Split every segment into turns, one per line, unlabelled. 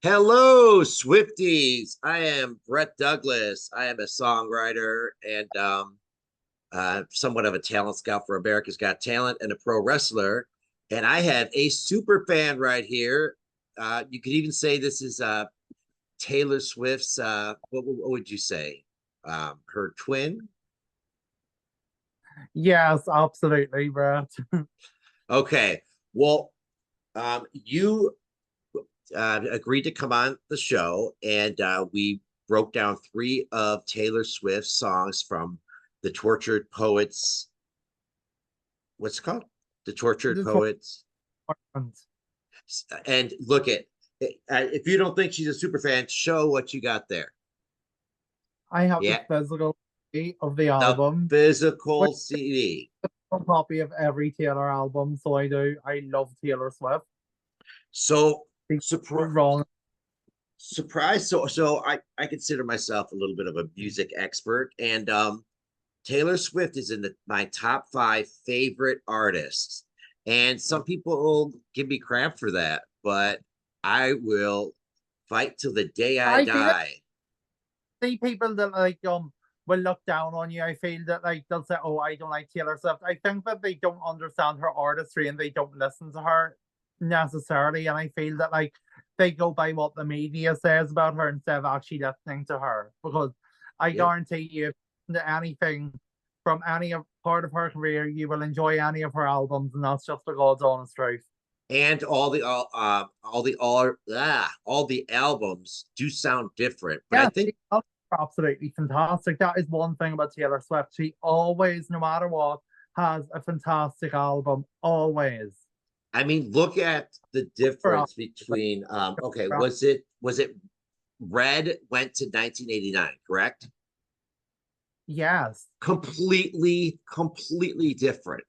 Hello, Swifties. I am Brett Douglas. I am a songwriter and somewhat of a talent scout for America's Got Talent and a pro wrestler. And I have a super fan right here. You could even say this is Taylor Swift's, what would you say? Her twin?
Yes, absolutely, Brett.
Okay. Well, you agreed to come on the show, and we broke down three of Taylor Swift's songs from the Tortured Poets. What's it called? The Tortured
This one,
Poets. And look at if you don't think she's a super fan, show what you got there.
I have the
Yeah,
physical copy of the
the
album,
physical
which
CD.
is a copy of every Taylor album. So I do. I love Taylor Swift.
So
She's so
surprise,
wrong.
surprise. So I consider myself a little bit of a music expert, and Taylor Swift is in my top five favorite artists. And some people will give me crap for that, but I will fight till the day I
I feel like
die.
see people that will look down on you. I feel that they'll say, "Oh, I don't like Taylor Swift." I think that they don't understand her artistry and they don't listen to her necessarily. And I feel that they go by what the media says about her instead of actually listening to her. Because I
Yep.
guarantee you, if you listen to anything from any part of her career, you will enjoy any of her albums, and that's just the God's honest truth.
And all the albums do sound different, but I
Yeah,
think
the albums are absolutely fantastic. That is one thing about Taylor Swift. She always, no matter what, has a fantastic album. Always.
I mean look at the
For us,
difference between okay, was it Red went to 1989, correct?
yes.
Completely different.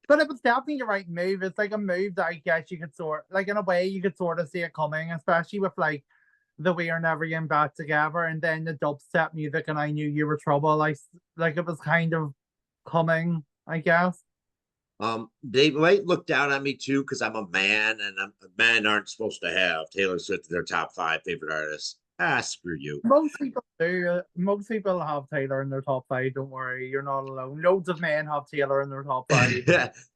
But it was definitely the right move. It's like a move that I guess you could in a way, you could sort of see it coming, especially with the We Are Never Getting Back Together and then the dubstep music and I Knew You Were Trouble. Like it was kind of coming, I guess.
They might look down on me too because I'm a man, and men aren't supposed to have Taylor Swift in their top five favorite artists. Ah, screw you.
Most people do. Most people have Taylor in their top five. Don't worry, you're not alone. Loads of men have Taylor in their top five.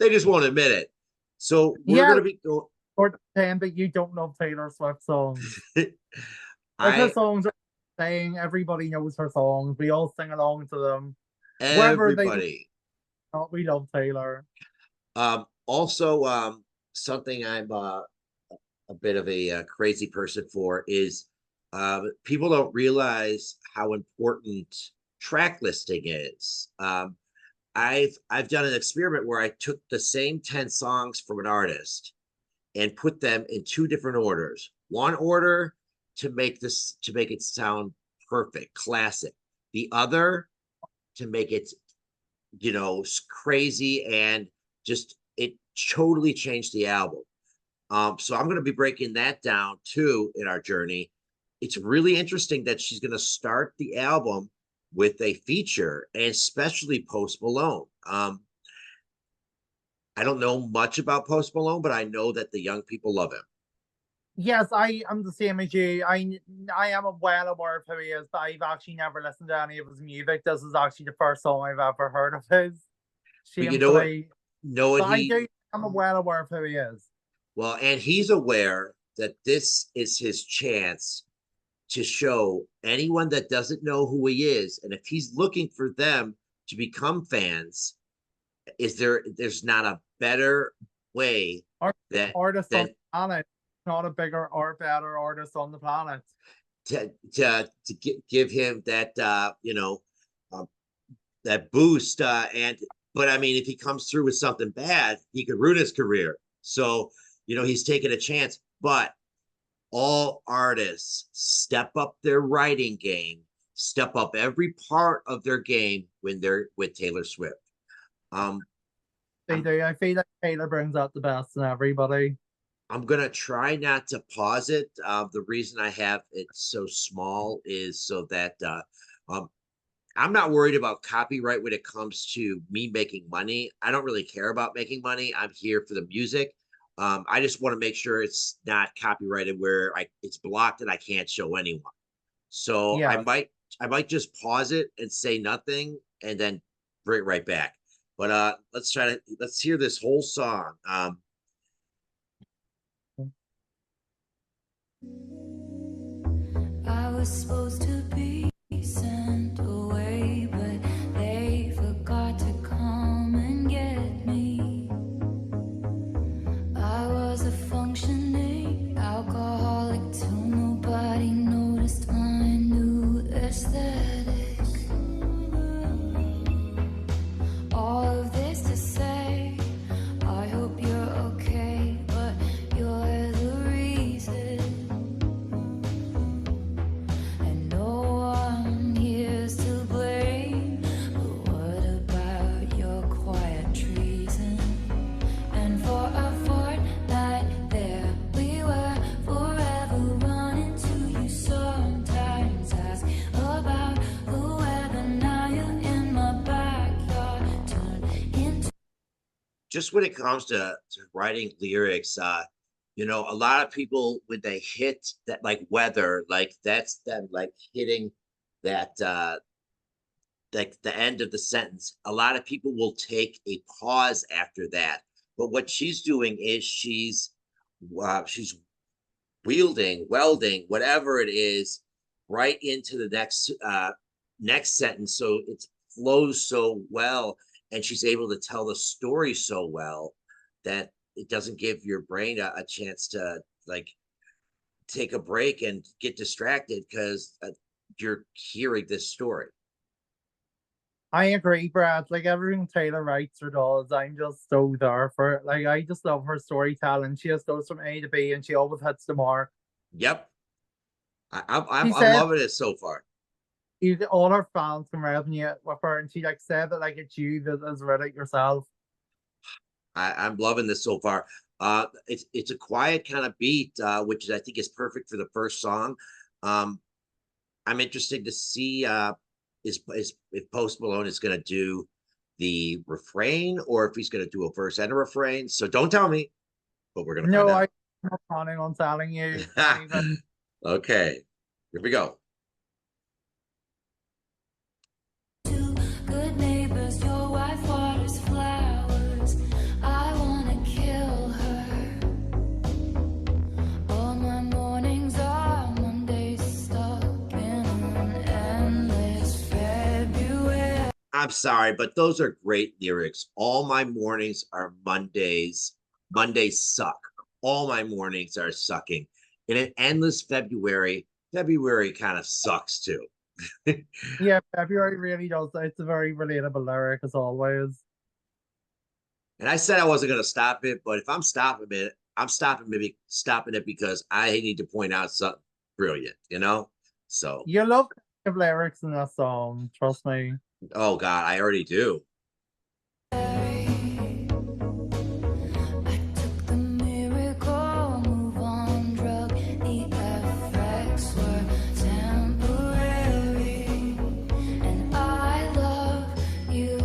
They just won't admit it. So we're
Yeah,
gonna be.
or pretend that you don't love Taylor Swift songs. Like her
I
songs are saying everybody knows her songs. We all sing along to them. Whether they do
everybody.
or not, we love Taylor.
Also, something I'm a bit of a, crazy person for is people don't realize how important track listing is. I've done an experiment where I took the same 10 songs from an artist and put them in two different orders. One order to make it sound perfect, classic. The other to make it, crazy and just it totally changed the album. So I'm going to be breaking that down too in our journey. It's really interesting that she's going to start the album with a feature, and especially Post Malone. I don't know much about Post Malone, but I know that the young people love him.
Yes, I am the same as you. I am well aware of who he is, but I've actually never listened to any of his music. This is actually the first song I've ever heard of his.
But you know what?
Shamefully.
Know what
But I
he
do I'm well aware of who he is.
well, and he's aware that this is his chance to show anyone that doesn't know who he is, and if he's looking for them to become fans, there's not a better way
Art
that
artist on
than
the planet. Not a bigger or better artist on the planet.
to give him that uh, that boost, and but I mean if he comes through with something bad he could ruin his career. So he's taking a chance, but all artists step up their writing game, step up every part of their game when they're with Taylor Swift. um
They
i'm
do. I feel like Taylor brings out the best in everybody.
I'm gonna try not to pause it. The reason I have it so small is so that um, I'm not worried about copyright when it comes to me making money. I don't really care about making money. I'm here for the music. I just want to make sure it's not copyrighted where it's blocked and I can't show anyone. So
Yes.
I might just pause it and say nothing and then bring it right back. But let's hear this whole song.
I was supposed to be sent away, but they forgot to come and get me. I was a functioning alcoholic till nobody noticed my new aesthetic. All of this to say, I hope you're okay, but you're the reason. And no one here's to blame, but what about your quiet treason? And for a fortnight there we were, forever running to you. Sometimes ask about the weather, now you're in my backyard, turned into
Just when it comes to writing lyrics, you know, a lot of people when they hit that like weather, like that's them like hitting that like the end of the sentence. A lot of people will take a pause after that. But what she's doing is she's welding, whatever it is, right into the next sentence. So it flows so well, and she's able to tell the story so well that it doesn't give your brain a chance to like take a break and get distracted because you're hearing this story.
I agree, Brad. Like everything Taylor writes or does, I'm just so there for it. Like I just love her storytelling. She just goes from A to B and she always hits the mark.
Yep,
She
I'm
said
loving it so far.
all her fans can resonate with her, and she like said that like it's you that has read it yourself.
I'm loving this so far. It's a quiet kind of beat, which I think is perfect for the first song. Um, I'm interested to see is if Post Malone is going to do the refrain or if he's going to do a verse and a refrain. So don't tell me, but we're going to find
No,
out.
I'm not planning on telling you. Not even.
Okay, here we go.
two good neighbors. Your wife waters flowers. I wanna kill her. All my mornings are Mondays, stuck in an endless February.
I'm sorry, but those are great lyrics. All my mornings are Mondays. Mondays suck. All my mornings are sucking. In an endless February, February kind of sucks too.
Yeah, February really does. It's a very relatable lyric as always.
And I said I wasn't going to stop it, but if I'm stopping it, I'm stopping it because I need to point out something brilliant, you know? So,
You love the lyrics in that song, trust me.
oh God, I already do.
I took the miracle move on drug. The effects were temporary, and I love you.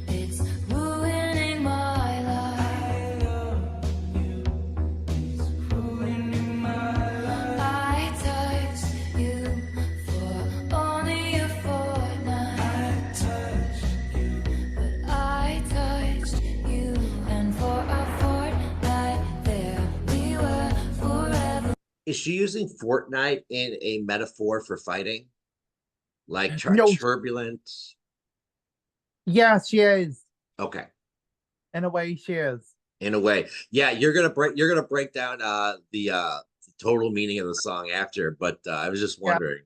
It's ruining my life. I touched you for only a fortnight. But I touched you, and for a fortnight there we were forever.
Is she using Fortnite in a metaphor for fighting? Like
No,
turbulent?
yes, she is.
Okay.
In a way, she is.
In a way. Yeah, you're gonna break down the total meaning of the song after, but I was just
Yeah.
wondering.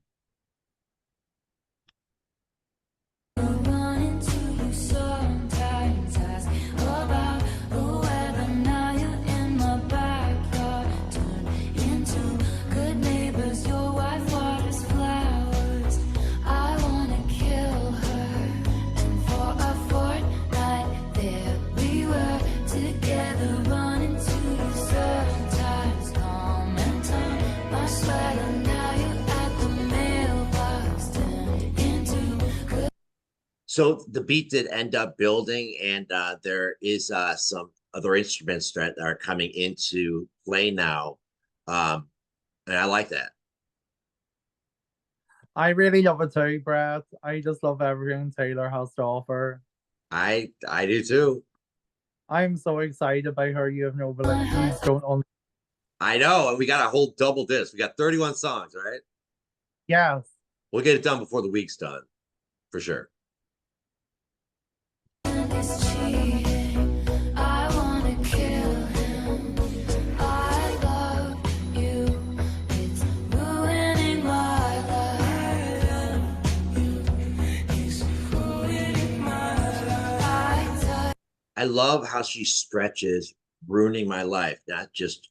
Run into you sometimes, ask about the weather. Now you're in my backyard, turn into good neighbors. Your wife waters flowers. I wanna kill her, and for a fortnight there we were together, running to you sometimes. Come and turn my sweater. Now you're at the mailbox, turned into good.
So the beat did end up building, and there is some other instruments that are coming into play now. And I like that.
I really love it too, Brett. I just love everything Taylor has to offer.
I do too.
I'm so excited by her. You have no belief. You don't un-
I know, and we got a whole double disc. We got 31 songs, right?
Yes.
We'll get it done before the week's done, for sure.
It's cheating. I wanna kill him. I love you. It's ruining my life. It's ruining my life.
I love how she stretches ruining my life, not just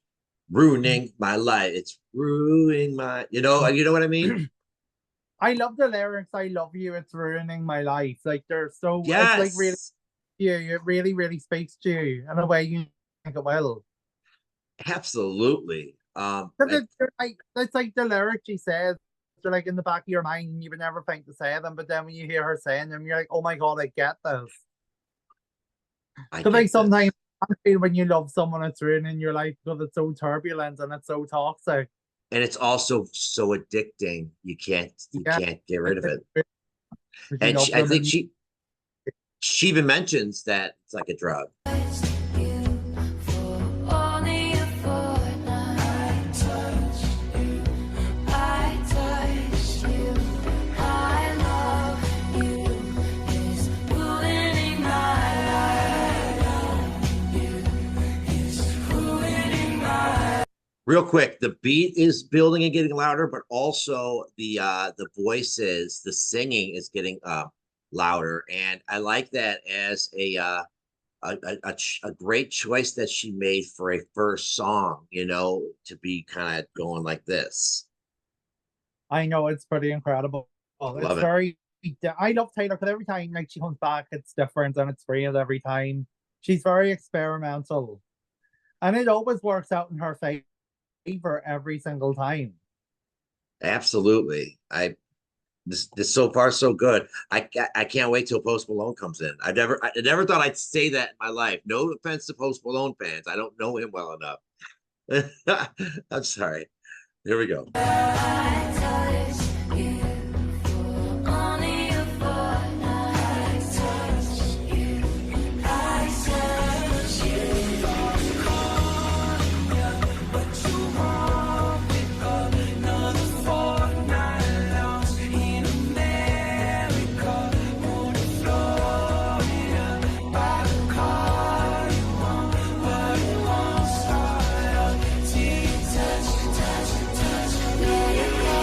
ruining my life. It's ruining my, you know what I mean?
I love the lyrics. I love you. It's ruining my life. Like they're so.
Yes.
It's like really you. It really, really speaks to you in a way you think it will.
Absolutely.
Because it's like the lyrics she says. They're like in the back of your mind, and you would never think to say them. But then when you hear her saying them, you're like, "Oh my god, I get this."
I
Because like
get
sometimes
this.
I feel when you love someone, it's ruining your life because it's so turbulent and it's so toxic.
And it's also so addicting. You can't
Yeah,
get rid of it.
you
And
love
I
them
think
and
she even mentions that it's like a drug.
You for only a fortnight. I touch you. I touch you. I love you. It's ruining my life. You. It's ruining my.
Real quick, the beat is building and getting louder, but also the voices, the singing is getting louder. And I like that as a great choice that she made for a first song, to be kind of going like this.
I know it's pretty incredible.
Love
It's
it.
very. I love Taylor because every time like she comes back, it's different and it's great every time. She's very experimental, and it always works out in her favor every single time.
Absolutely. This so far so good. I can't wait till Post Malone comes in. I never thought I'd say that in my life. No offense to Post Malone fans. I don't know him well enough. I'm sorry. Here we go.
I touch you for only a fortnight. I touch you. I touch you. But you won't pick up another fortnight lost in America. Going to Florida by the car you want, but it won't start up till you touch, let it go.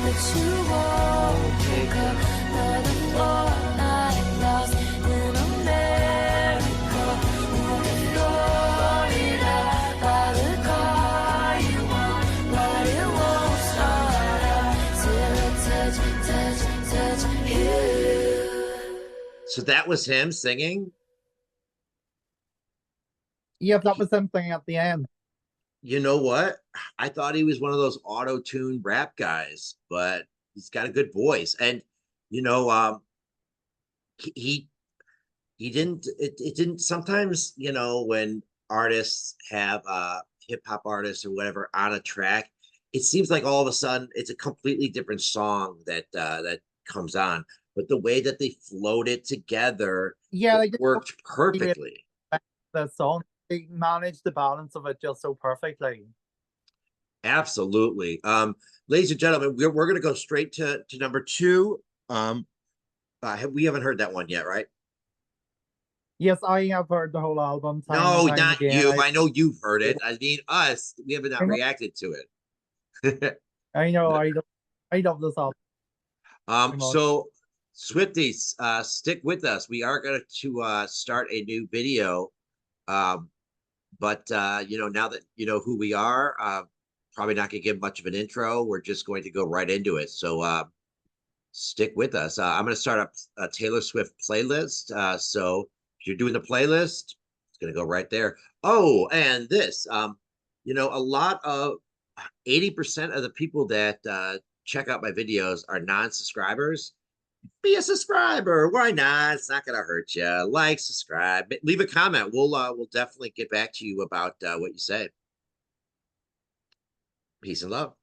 But you won't pick up another fortnight lost in America. Going to Florida by the car you want, but it won't start up till I touch you.
So that was him singing.
Yeah, that was something at the end.
You know what? I thought he was one of those auto-tune rap guys, but he's got a good voice. And you know, he he didn't it didn't sometimes, when artists have hip hop artists or whatever on a track, it seems like all of a sudden it's a completely different song that comes on. But the way that they flowed it together,
Yeah,
it
like
worked perfectly.
the song, they managed the balance of it just so perfectly.
Absolutely. Ladies and gentlemen, we're going to go straight to number two. We haven't heard that one yet, right?
Yes, I have heard the whole album time
No,
and time
not
again.
you. I know you've heard it. I mean, us. We have not
I know.
reacted to it.
I know, I love this album. much.
So Swifties, stick with us. We are going to start a new video. But now that you know who we are, probably not going to give much of an intro. We're just going to go right into it. So stick with us. I'm going to start up a Taylor Swift playlist. So if you're doing the playlist, it's going to go right there. Oh, and this, a lot of 80% of the people that check out my videos are non-subscribers. be a subscriber. Why not? It's not gonna hurt you. Like, subscribe, leave a comment. We'll definitely get back to you about what you say. Peace and love.